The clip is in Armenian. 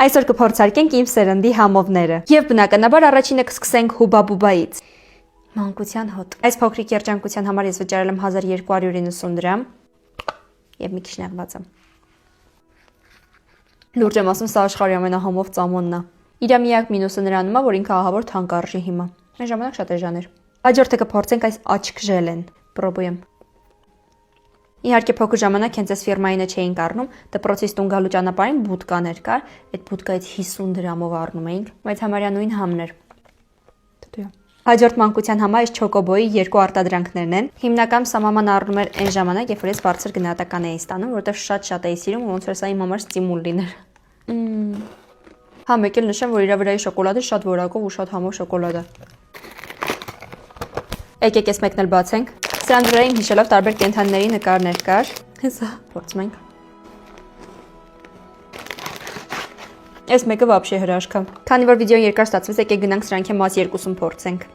Այսօր կփորձարկենք իմ սերնդի համովները։ Եվ բնականաբար առաջինը կսկսենք հուբաբուբայից։ Մանկության հոտ։ Այս փոքրիկ երջանկության համար ես վճարել եմ 1290 դրամ եւ մի քիչ նեղված եմ։ Լուրջ եմ ասում, սա աշխարհի ամենահամով ծամոնն է։ Իր միակ մինուսը նրանում է, որ ինքը ահավոր թանկ արժի հիմա։ Այն ժամանակ շատ էժան էր։ Հաջորդը կփորձենք այս աչք ժելեն։ Պրոբույեմ։ Իհարկե փոքր ժամանակ հենց այս ֆիրմայինը չէինք առնում, դպրոցից տուն գալու ճանապարհին բուտկաներ կար, այդ բուտկայից 50 դրամով առնում էինք, բայց համարյա նույն համն էր։ Հաջորդ մանկության համար այս չոկոբոյի երկու արտադրանքներն են։ Հիմնական սա մաման առնում էր այն ժամանակ, երբ որ ես բարձր գնահատական էի ստանում, որովհետև շատ էի սիրում ու ոնց որ սա իմ համար ստիմուլ լիներ։ Հա, մեկ էլ նշեմ, որ իր վրայի շոկոլադը շատ որակով ու շատ համով շոկոլադ է։ Եկեք ես մեկն էլ բացենք։ Սրան վրա իմ հիշելով տարբեր կենդանիների նկարներ կար։ Հեսա, փորձում ենք։ Այս մեկը վաբշե հրաշք է։ Քանի որ վիդեոն երկար ստացվեց, եկեք գնանք սրանք մաս երկուսում փորձենք։